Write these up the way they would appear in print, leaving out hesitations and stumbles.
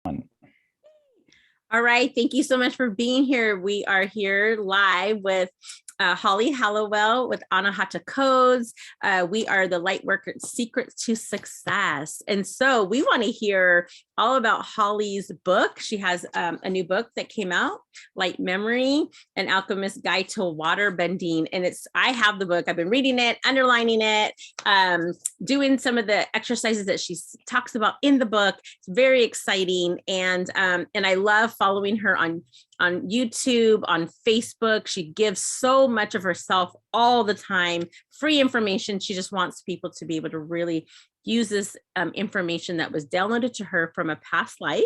All right. Thank you so much for being here. We are here live with Holly Hallowell with Anahata Codes. We are the Lightworker Secrets to Success. And so we want to hear all about Holly's book. She has a new book that came out, Light Memory, An Alchemist's Guide to Waterbending. And I have the book. I've been reading it, underlining it, doing some of the exercises that she talks about in the book. It's very exciting. And I love following her on YouTube, on Facebook. She gives so much of herself all the time, free information. She just wants people to be able to really use this information that was downloaded to her from a past life.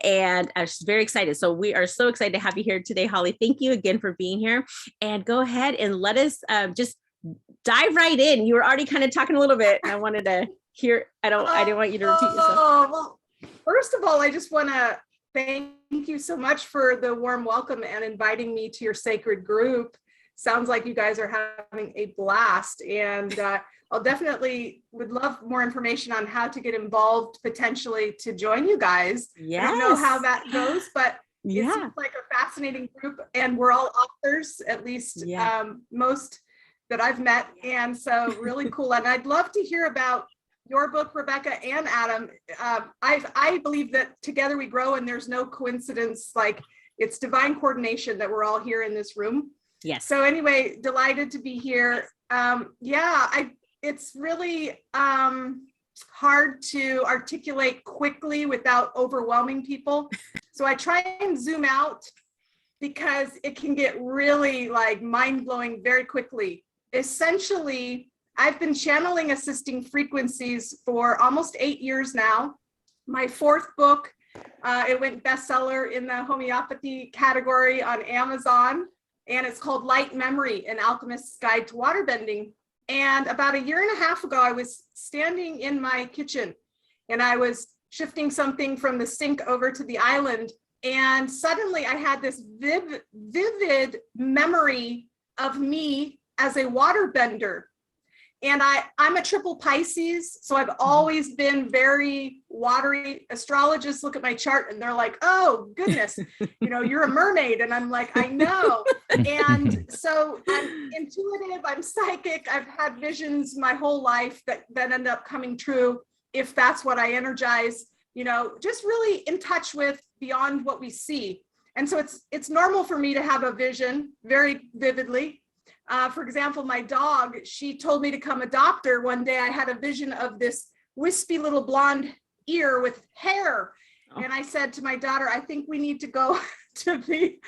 And she's very excited. So we are so excited to have you here today, Holly. Thank you again for being here. And go ahead and let us just dive right in. You were already kind of talking a little bit. And I wanted to hear, I didn't want you to repeat yourself. Well, first of all, I just want to thank you so much for the warm welcome and inviting me to your sacred group. Sounds like you guys are having a blast, and I'll definitely would love more information on how to get involved potentially to join you guys. Yes. I don't know how that goes, but it seems like a fascinating group, and we're all authors, at least most that I've met, and so really cool. And I'd love to hear about your book, Rebecca and Adam. I believe that together we grow, and there's no coincidence. Like, it's divine coordination that we're all here in this room. Yes. So anyway, delighted to be here. It's really hard to articulate quickly without overwhelming people. So I try and zoom out because it can get really like mind-blowing very quickly. Essentially, I've been channeling assisting frequencies for almost 8 years now. My fourth book, it went bestseller in the homeopathy category on Amazon, and it's called Light Memory, An Alchemist's Guide to Waterbending. And about 1.5 years ago, I was standing in my kitchen and I was shifting something from the sink over to the island. And suddenly I had this vivid memory of me as a waterbender. And I'm a triple Pisces, so I've always been very watery. Astrologists look at my chart and they're like, oh, goodness, you're a mermaid. And I'm like, I know. And so I'm intuitive, I'm psychic. I've had visions my whole life that end up coming true if that's what I energize, just really in touch with beyond what we see. And so it's normal for me to have a vision very vividly. For example, my dog, she told me to come adopt her. One day I had a vision of this wispy little blonde ear with hair. Oh. And I said to my daughter, I think we need to go to the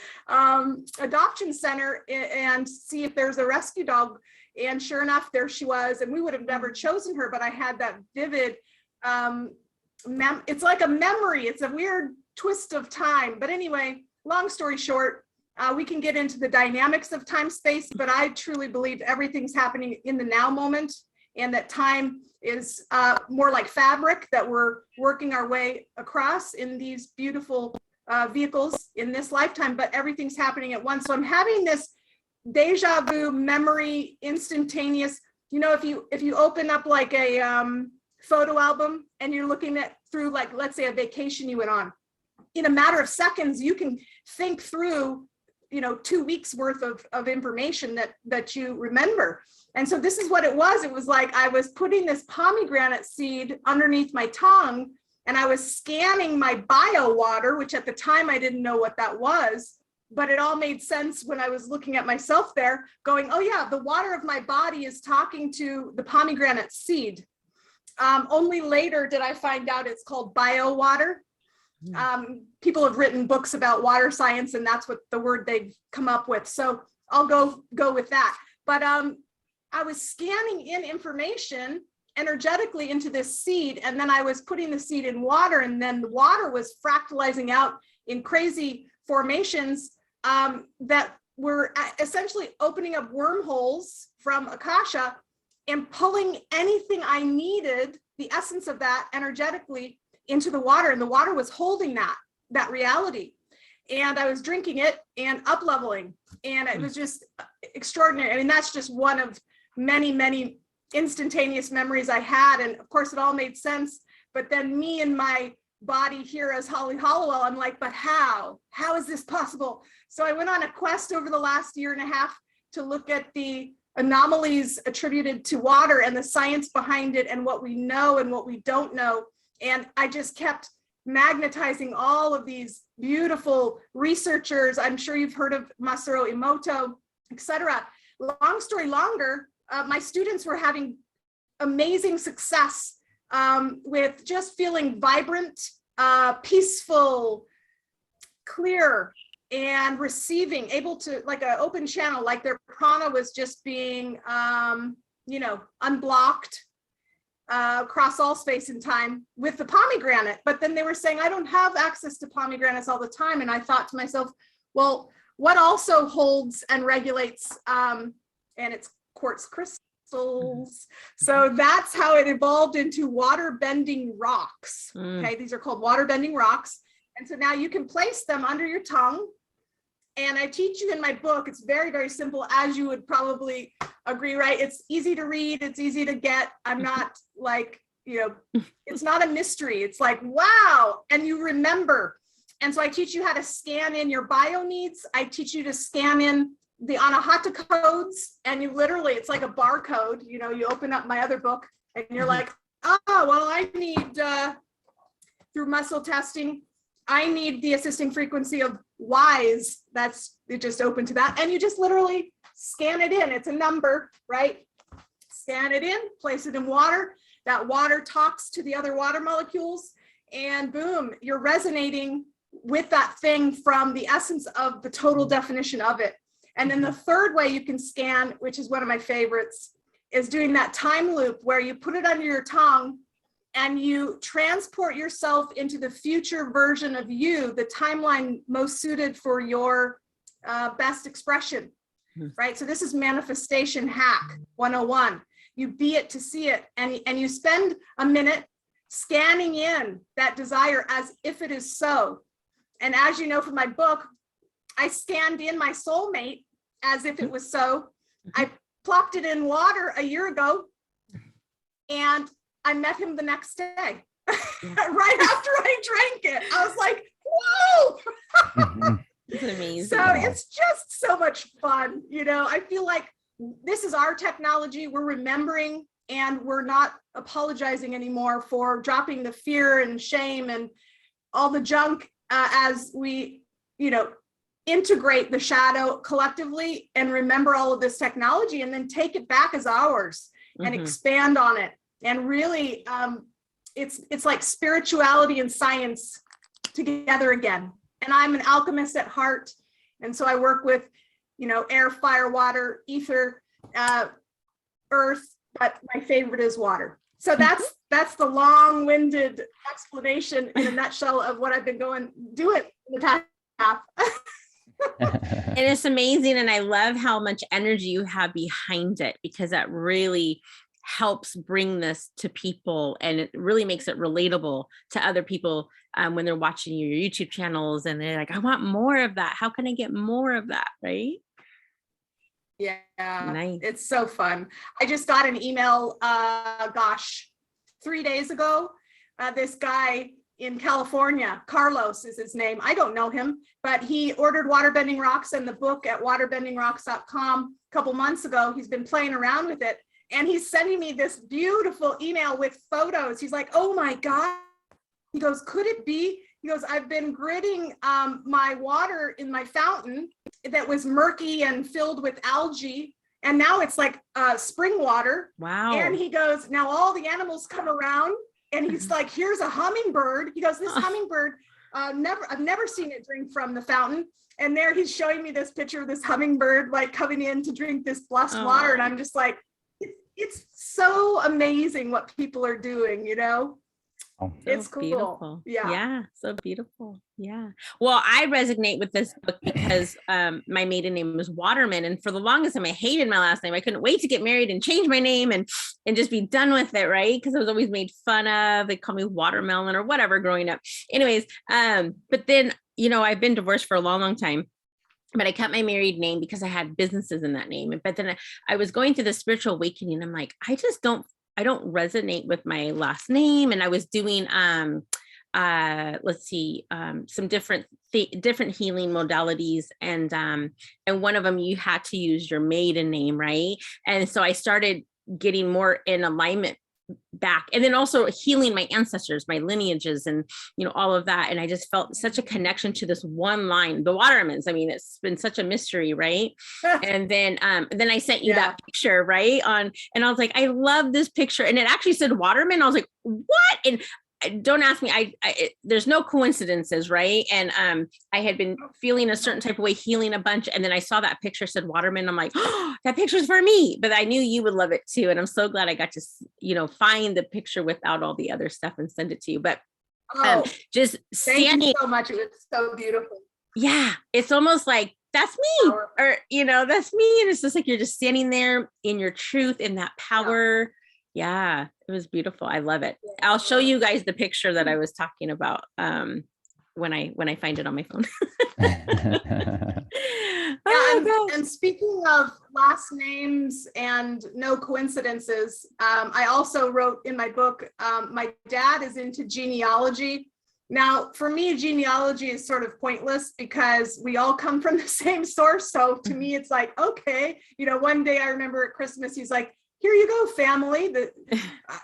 adoption center and see if there's a rescue dog. And sure enough, there she was. And we would have never chosen her, but I had that vivid, it's like a memory. It's a weird twist of time. But anyway, long story short, we can get into the dynamics of time space, but I truly believe everything's happening in the now moment, and that time is more like fabric that we're working our way across in these beautiful vehicles in this lifetime, but everything's happening at once. So I'm having this deja vu memory, instantaneous, if you open up like a photo album and you're looking at through, like, let's say a vacation you went on, in a matter of seconds, you can think through 2 weeks worth of information that you remember. And so this is what it was. It was like I was putting this pomegranate seed underneath my tongue, and I was scanning my bio water, which at the time I didn't know what that was, but it all made sense when I was looking at myself there going, oh yeah, the water of my body is talking to the pomegranate seed. Only later did I find out it's called bio water. People have written books about water science, and that's what the word they've come up with. So I'll go with that. But I was scanning in information energetically into this seed, and then I was putting the seed in water, and then the water was fractalizing out in crazy formations that were essentially opening up wormholes from Akasha and pulling anything I needed, the essence of that energetically, into the water. And the water was holding that reality. And I was drinking it and up leveling. And it was just extraordinary. I mean, that's just one of many, many instantaneous memories I had. And of course, it all made sense. But then me and my body here as Holly Hallowell. I'm like, but how is this possible? So I went on a quest over the last year and a half to look at the anomalies attributed to water and the science behind it and what we know and what we don't know. And I just kept magnetizing all of these beautiful researchers. I'm sure you've heard of Masaru Emoto, etc. Long story longer, my students were having amazing success with just feeling vibrant, peaceful, clear, and receiving, able to, like an open channel, like their prana was just being, unblocked across all space and time with the pomegranate. But then they were saying, I don't have access to pomegranates all the time. And I thought to myself, well, what also holds and regulates, and it's quartz crystals. So that's how it evolved into water-bending rocks. Okay, these are called water-bending rocks. And so now you can place them under your tongue. And I teach you in my book, it's very, very simple, as you would probably agree, right? It's easy to read, it's easy to get. I'm not like, it's not a mystery. It's like, wow, and you remember. And so I teach you how to scan in your bio needs. I teach you to scan in the Anahata codes, and you literally, it's like a barcode. You open up my other book and you're like, oh, well, I need, through muscle testing, I need the assisting frequency of Ys. It just open to that. And you just literally scan it in. It's a number, right? Scan it in, place it in water. That water talks to the other water molecules, and boom, you're resonating with that thing from the essence of the total definition of it. And then the third way you can scan, which is one of my favorites, is doing that time loop where you put it under your tongue and you transport yourself into the future version of you, the timeline most suited for your best expression, right? So this is manifestation hack 101. You be it to see it, and you spend a minute scanning in that desire as if it is so. And as you know from my book, I scanned in my soulmate as if it was so. I plopped it in water a year ago, and I met him the next day, right after I drank it. I was like, whoa. It's amazing. So it's just so much fun. I feel like this is our technology. We're remembering, and we're not apologizing anymore for dropping the fear and shame and all the junk as we, integrate the shadow collectively and remember all of this technology, and then take it back as ours and expand on it. And really, it's like spirituality and science together again. And I'm an alchemist at heart. And so I work with, air, fire, water, ether, earth, but my favorite is water. So that's the long-winded explanation in a nutshell of what I've been doing in the past half. And it's amazing. And I love how much energy you have behind it, because that really helps bring this to people, and it really makes it relatable to other people when they're watching your YouTube channels and they're like, I want more of that. How can I get more of that? Right? Yeah, nice. It's so fun. I just got an email, 3 days ago. This guy in California, Carlos is his name. I don't know him, but he ordered Waterbending Rocks and the book at waterbendingrocks.com a couple months ago. He's been playing around with it, and he's sending me this beautiful email with photos. He's like, oh my God. He goes, could it be? He goes, I've been gridding my water in my fountain that was murky and filled with algae, and now it's like spring water. Wow. And he goes, now all the animals come around, and he's like, here's a hummingbird. He goes, this hummingbird, I've never seen it drink from the fountain. And there he's showing me this picture of this hummingbird like coming in to drink this blessed water. And I'm just like, it's so amazing what people are doing, Oh. It's cool. Beautiful. Yeah. So beautiful. Yeah. Well, I resonate with this book because my maiden name was Waterman, and for the longest time I hated my last name. I couldn't wait to get married and change my name and just be done with it, right? Because I was always made fun of. They call me Watermelon or whatever growing up. Anyways, but then I've been divorced for a long, long time. But I kept my married name because I had businesses in that name. But then I was going through the spiritual awakening. I'm like, I don't resonate with my last name. And I was doing let's see, some different healing modalities, and one of them you had to use your maiden name, right? And so I started getting more in alignment back, and then also healing my ancestors, my lineages, and all of that. And I just felt such a connection to this one line, the Watermans. I mean, it's been such a mystery, right? And then I sent you that picture, right? And I was like, I love this picture, and it actually said Waterman. I was like, what? And don't ask me, there's no coincidences, right? And I had been feeling a certain type of way, healing a bunch, and then I saw that picture said Waterman. I'm like, oh, that picture's for me. But I knew you would love it too, and I'm so glad I got to find the picture without all the other stuff and send it to you. But just standing, thank you so much. It was so beautiful. Yeah, it's almost like that's me, or that's me, and it's just like you're just standing there in your truth, in that power. Yeah, it was beautiful. I love it. I'll show you guys the picture that I was talking about when I find it on my phone. And speaking of last names and no coincidences, I also wrote in my book, my dad is into genealogy. Now, for me, genealogy is sort of pointless because we all come from the same source. So to me, it's like, okay, one day I remember at Christmas, he's like, here you go, family.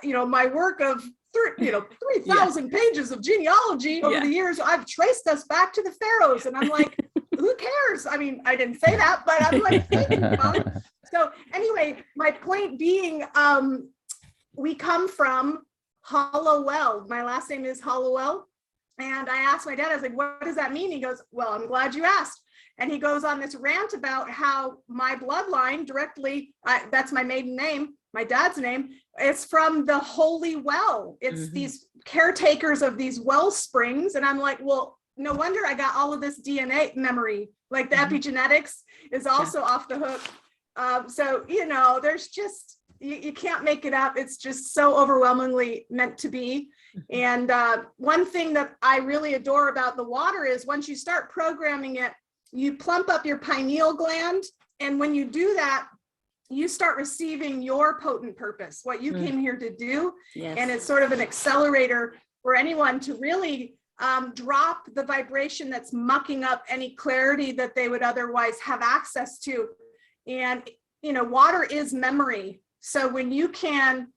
My work of 3,000 pages of genealogy over the years, I've traced us back to the pharaohs. And I'm like, who cares? I mean, I didn't say that, but I'm like, thank you, Mom. So anyway, my point being, we come from Hallowell. My last name is Hallowell. And I asked my dad, I was like, what does that mean? He goes, well, I'm glad you asked. And he goes on this rant about how my bloodline directly, that's my maiden name, my dad's name, it's from the Holy Well. It's these caretakers of these well springs. And I'm like, well, no wonder I got all of this DNA memory, like the epigenetics is also off the hook. So, there's just, you can't make it up. It's just so overwhelmingly meant to be. And one thing that I really adore about the water is once you start programming it, you plump up your pineal gland. And when you do that, you start receiving your potent purpose, what you came here to do. Yes. And it's sort of an accelerator for anyone to really drop the vibration that's mucking up any clarity that they would otherwise have access to. And, water is memory. So when you can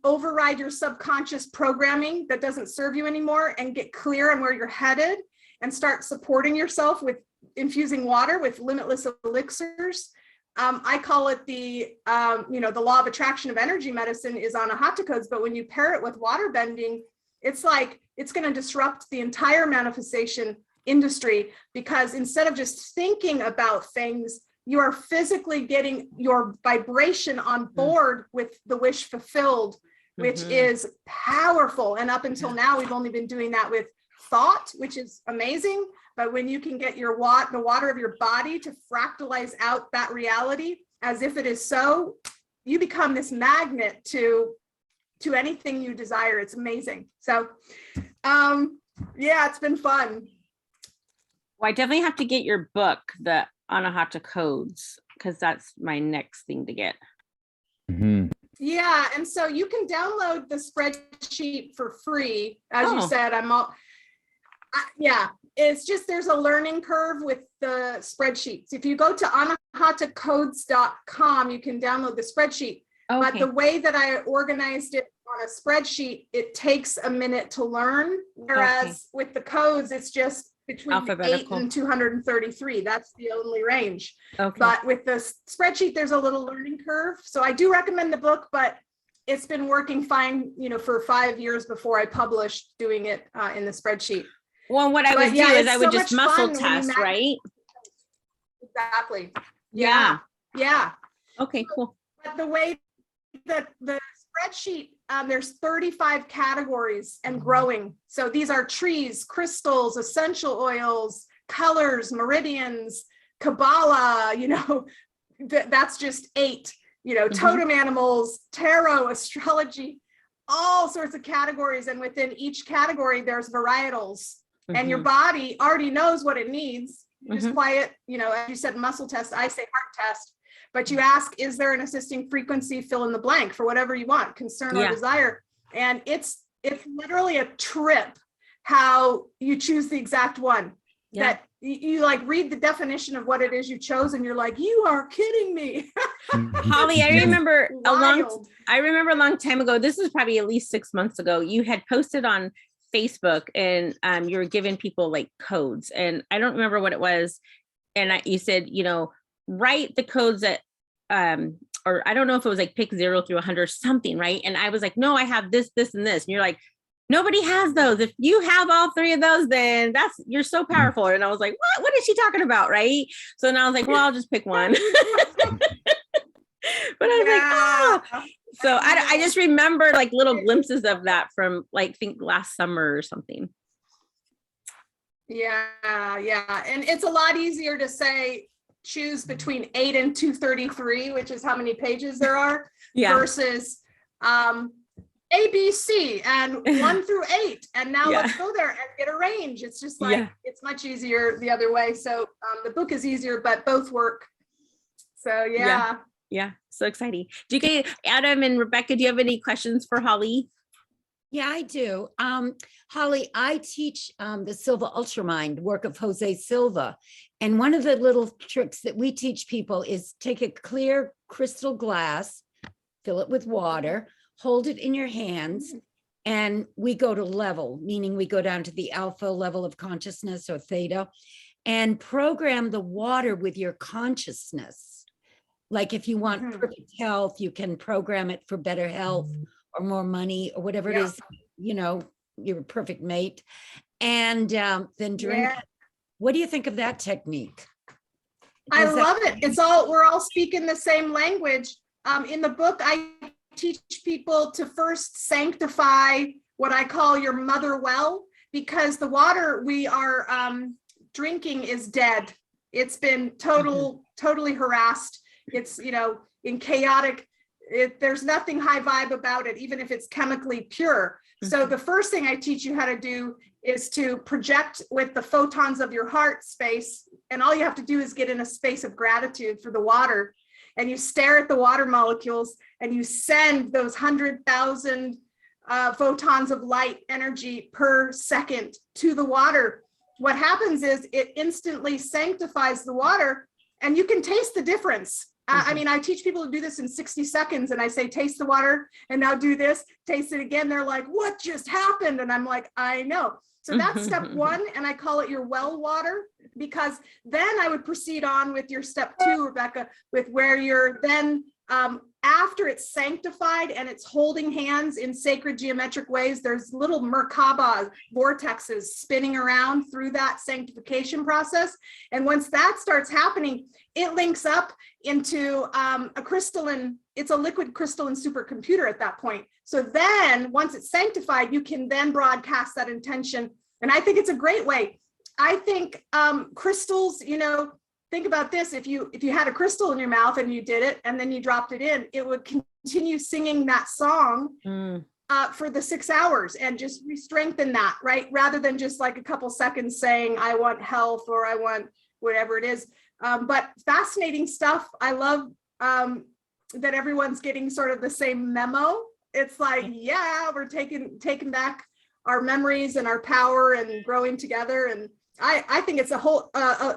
override your subconscious programming that doesn't serve you anymore and get clear on where you're headed, and start supporting yourself with infusing water with limitless elixirs. I call it the law of attraction of energy medicine is Anahata codes, but when you pair it with waterbending, it's like, it's going to disrupt the entire manifestation industry, because instead of just thinking about things, you are physically getting your vibration on board with the wish fulfilled, which is powerful. And up until now, we've only been doing that with thought, which is amazing. But when you can get the water of your body to fractalize out that reality as if it is so, you become this magnet to anything you desire. It's amazing. So it's been fun. Well, I definitely have to get your book, the Anahata codes, because that's my next thing to get. Yeah, and so you can download the spreadsheet for free. As you said, it's just, there's a learning curve with the spreadsheets. If you go to anahatacodes.com, you can download the spreadsheet. But the way that I organized it on a spreadsheet, it takes a minute to learn. Whereas with the codes, it's just between 8 and 233. That's the only range. But with the spreadsheet, there's a little learning curve. So I do recommend the book, but it's been working fine, for 5 years before I published doing it in the spreadsheet. Well, what I would do is I would just muscle test, right? Exactly. Yeah. Okay, cool. But the way that the spreadsheet, there's 35 categories and growing. So these are trees, crystals, essential oils, colors, meridians, Kabbalah, that's just 8, totem animals, tarot, astrology, all sorts of categories. And within each category, there's varietals. And your body already knows what it needs. You just quiet, as you said, muscle test, I say heart test. But you ask, is there an assisting frequency, fill in the blank for whatever you want, concern or desire. And it's it's literally a trip how you choose the exact one. That you like read the definition of what it is you chose and you're like, you are kidding me. Holly, I remember a Wild. long time ago, this was probably at least 6 months ago, you had posted on Facebook and you were giving people like codes, and I don't remember what it was. And you said, write the codes that, or I don't know if it was like pick 0 through 100 or something, right? And I was like, no, I have this, this, and this. And you're like, nobody has those. If you have all 3 of those, then you're so powerful. And I was like, what is she talking about? Right. So now I was like, well, I'll just pick one. But I was like, oh. So I just remember like little glimpses of that from like, think last summer or something. Yeah. And it's a lot easier to say, choose between 8 and 233, which is how many pages there are, versus A, B, C, and 1 through 8. And now let's go there and get a range. It's just like, it's much easier the other way. So the book is easier, but both work. So yeah. So exciting. Do you guys, Adam and Rebecca, do you have any questions for Holly? Yeah, I do. Holly, I teach the Silva Ultramind work of Jose Silva. And one of the little tricks that we teach people is take a clear crystal glass, fill it with water, hold it in your hands, and we go to level, meaning we go down to the alpha level of consciousness or theta, and program the water with your consciousness. Like if you want perfect health, you can program it for better health or more money or whatever it is, your perfect mate. And then drink. What do you think of that technique? I love it. We're all speaking the same language. In the book, I teach people to first sanctify what I call your mother well, because the water we are drinking is dead. It's been totally harassed. It's, in chaotic, there's nothing high vibe about it, even if it's chemically pure. So the first thing I teach you how to do is to project with the photons of your heart space. And all you have to do is get in a space of gratitude for the water. And you stare at the water molecules and you send those 100,000 photons of light energy per second to the water. What happens is it instantly sanctifies the water, and you can taste the difference. I mean, I teach people to do this in 60 seconds and I say, taste the water and now do this, taste it again. They're like, what just happened? And I'm like, I know. So that's step 1. And I call it your well water, because then I would proceed on with your step 2, Rebecca, with where you're then, after it's sanctified and it's holding hands in sacred geometric ways, there's little Merkaba vortexes spinning around through that sanctification process. And once that starts happening, it links up into it's a liquid crystalline supercomputer at that point. So then once it's sanctified, you can then broadcast that intention. And I think it's a great way. I think crystals, think about this. If you had a crystal in your mouth and you did it and then you dropped it in, it would continue singing that song for the 6 hours and just re-strengthen that, right? Rather than just like a couple seconds saying, I want health or I want whatever it is. But fascinating stuff. I love that everyone's getting sort of the same memo. It's like, we're taking back our memories and our power and growing together. And I think it's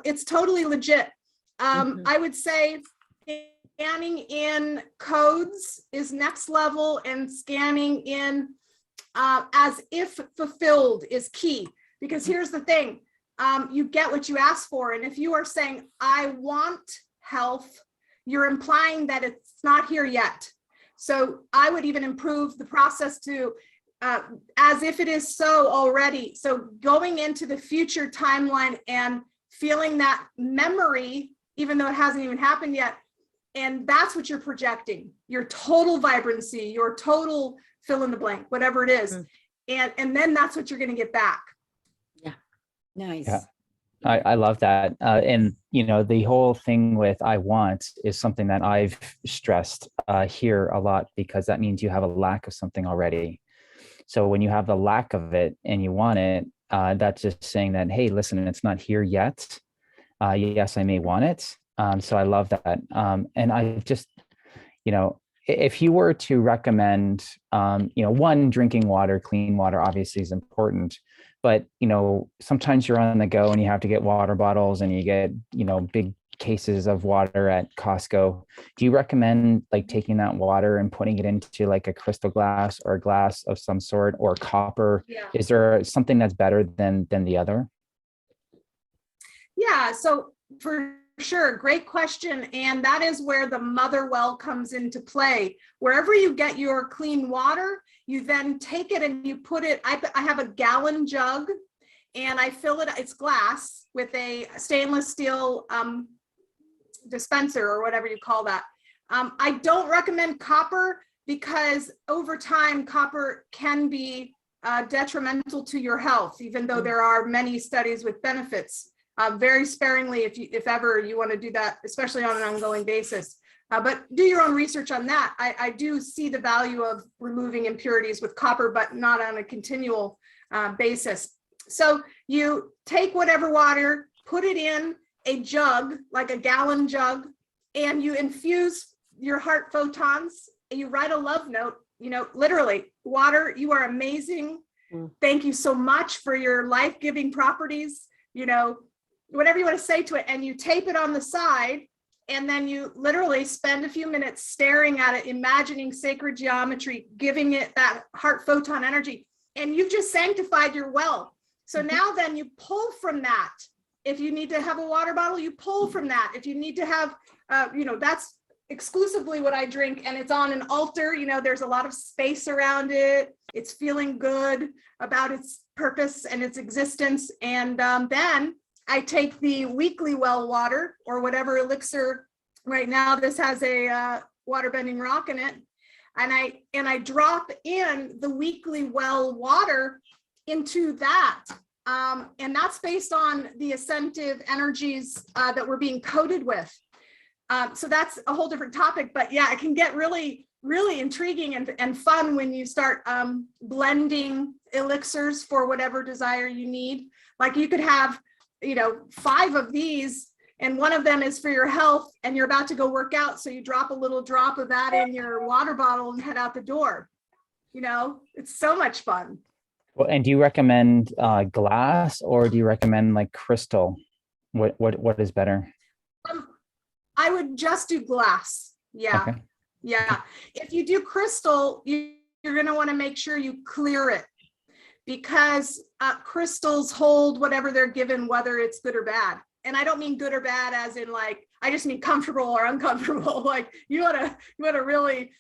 it's totally legit. I would say scanning in codes is next level, and scanning in as if fulfilled is key, because here's the thing. You get what you ask for. And if you are saying, I want health, you're implying that it's not here yet. So I would even improve the process to as if it is so already. So going into the future timeline and feeling that memory, even though it hasn't even happened yet. And that's what you're projecting, your total vibrancy, your total fill in the blank, whatever it is. And then that's what you're going to get back. Nice. Yeah, I love that. And, the whole thing with I want is something that I've stressed here a lot, because that means you have a lack of something already. So when you have the lack of it and you want it, that's just saying that, hey, listen, it's not here yet. Yes, I may want it. So I love that. And I just, if you were to recommend, one, drinking water, clean water obviously is important, but, sometimes you're on the go and you have to get water bottles and you get, big cases of water at Costco. Do you recommend like taking that water and putting it into like a crystal glass or a glass of some sort, or copper? Yeah. Is there something that's better than the other? Yeah, so for sure, great question. And that is where the mother well comes into play. Wherever you get your clean water, you then take it and you put it, I have a gallon jug and I fill it, it's glass with a stainless steel dispenser or whatever you call that. I don't recommend copper because over time, copper can be detrimental to your health, even though there are many studies with benefits. Very sparingly, if ever you want to do that, especially on an ongoing basis. But do your own research on that. I do see the value of removing impurities with copper, but not on a continual basis. So you take whatever water, put it in a jug, like a gallon jug, and you infuse your heart photons, and you write a love note, literally, water, you are amazing. Thank you so much for your life-giving properties, whatever you want to say to it, and you tape it on the side, and then you literally spend a few minutes staring at it, imagining sacred geometry, giving it that heart photon energy, and you've just sanctified your well. So now then you pull from that. If you need to have a water bottle, you pull from that. If you need to have, that's exclusively what I drink, and it's on an altar. There's a lot of space around it. It's feeling good about its purpose and its existence. And then I take the weekly well water or whatever elixir. Right now, this has a waterbending rock in it, and I drop in the weekly well water into that. And that's based on the ascensive energies that we're being coated with. So that's a whole different topic, but yeah, it can get really, really intriguing and fun when you start blending elixirs for whatever desire you need. Like you could have, 5 of these, and one of them is for your health, and you're about to go work out. So you drop a little drop of that in your water bottle and head out the door. It's so much fun. Well, and do you recommend glass, or do you recommend like crystal? What is better? I would just do glass. Yeah. Okay. Yeah. If you do crystal, you're going to want to make sure you clear it, because crystals hold whatever they're given, whether it's good or bad. And I don't mean good or bad as in like, I just mean comfortable or uncomfortable. Like you want to really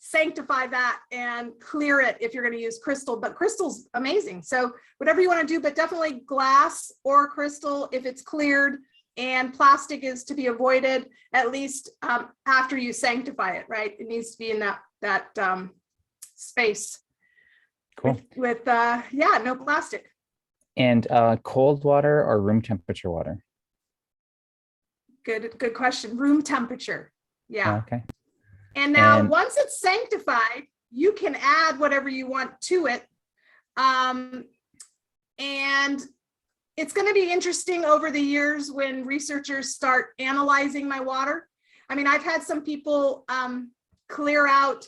sanctify that and clear it if you're going to use crystal. But crystal's amazing. So whatever you want to do, but definitely glass or crystal if it's cleared. And plastic is to be avoided, at least after you sanctify it, right? It needs to be in that space. Cool. With no plastic. And cold water or room temperature water? Good question. Room temperature. Yeah. Okay. And now once it's sanctified, you can add whatever you want to it. And it's going to be interesting over the years when researchers start analyzing my water. I mean, I've had some people clear out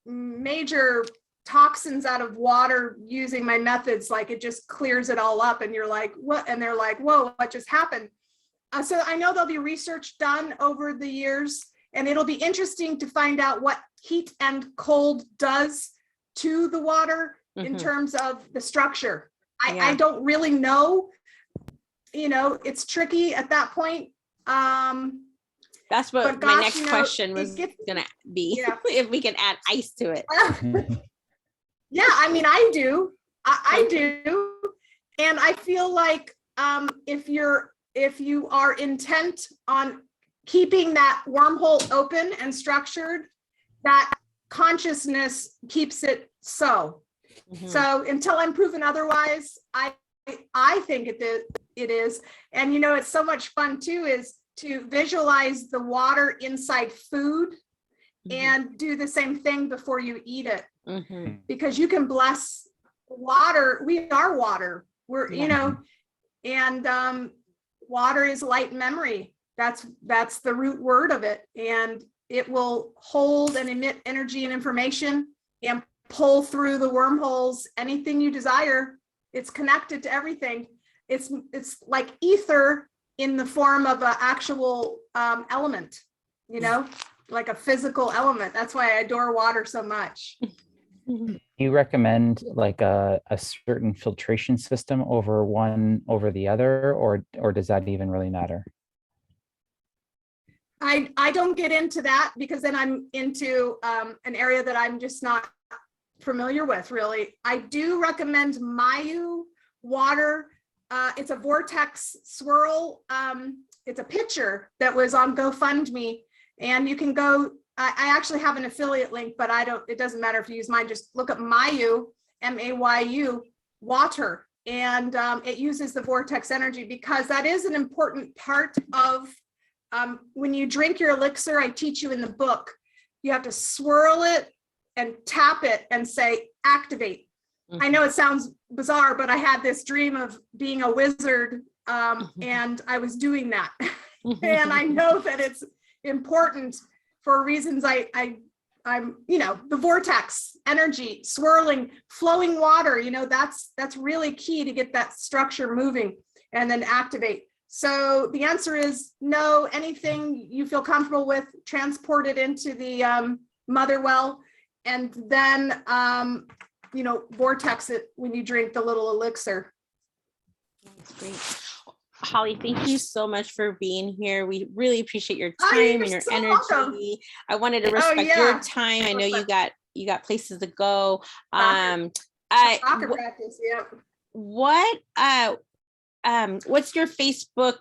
major toxins out of water using my methods. Like it just clears it all up and you're like, what? And they're like, whoa, what just happened? So I know there'll be research done over the years, and it'll be interesting to find out what heat and cold does to the water in terms of the structure. I don't really know, it's tricky at that point. That's what my next question was gonna be. If we can add ice to it. Yeah, I mean, I do. I do. And I feel like if you are intent on keeping that wormhole open and structured, that consciousness keeps it so. So until I'm proven otherwise, I think it is. And it's so much fun too, is to visualize the water inside food and do the same thing before you eat it. Because you can bless water. We are water. We're, and water is light memory. That's the root word of it. And it will hold and emit energy and information and pull through the wormholes anything you desire. It's connected to everything. It's like ether in the form of an actual element, you know, like a physical element. That's why I adore water so much. Do you recommend like a certain filtration system over one over the other, or does that even really matter? I don't get into that because then I'm into an area that I'm just not familiar with, really. I do recommend Mayu water. It's a vortex swirl. It's a picture that was on GoFundMe, and you can go. I actually have an affiliate link, but it doesn't matter if you use mine. Just look up Mayu, M-A-Y-U, water, and it uses the vortex energy because that is an important part of when you drink your elixir. I teach you in the book, you have to swirl it and tap it and say, activate. I know it sounds bizarre, but I had this dream of being a wizard and I was doing that. And I know that it's important for reasons I'm, you know, the vortex energy, swirling, flowing water, you know, that's really key to get that structure moving and then activate. So the answer is no. Anything you feel comfortable with, transport it into the mother well, and then you know, vortex it when you drink the little elixir. That's great. Holly, thank you so much for being here. We really appreciate your Oh, time you're and your so energy. welcome. I wanted to respect your time. I know you got places to go. Soccer practice, yeah. What's your Facebook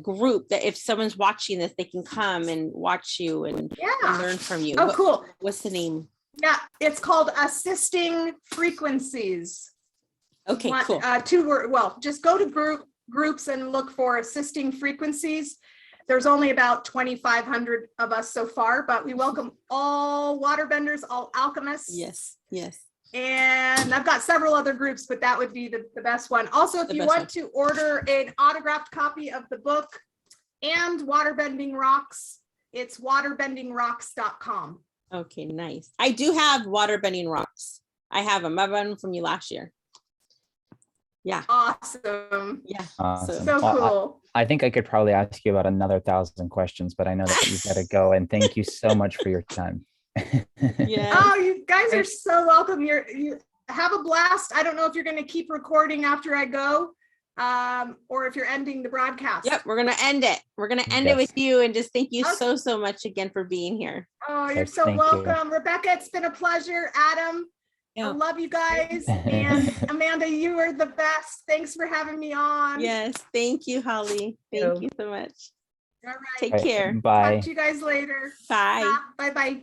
group that if someone's watching this, they can come and watch you and learn from you? Oh, cool. What's the name? Yeah, it's called Assisting Frequencies. Okay, cool. Just go to groups and look for Assisting Frequencies. There's only about 2,500 of us so far, but we welcome all waterbenders, all alchemists. Yes, yes. And I've got several other groups, but that would be the best one. Also, if you want to order an autographed copy of the book and Waterbending Rocks, it's waterbendingrocks.com. Okay, nice. I do have Waterbending Rocks. I have them. I bought them from you last year. Yeah. Awesome. Yeah. Awesome. So cool. I think I could probably ask you about another 1,000 questions, but I know that you've got to go. And thank you so much for your time. Yeah. Oh, you guys are so welcome. You have a blast. I don't know if you're going to keep recording after I go, or if you're ending the broadcast. Yep, we're gonna end it. We're gonna end it with you, and just thank you so much again for being here. Oh, you're so welcome, Rebecca. It's been a pleasure. Adam, I love you guys, and Amanda, you are the best. Thanks for having me on. Yes, thank you, Holly. Thank you so much. All right. Take care. Bye. Talk to you guys later. Bye. Bye. Bye.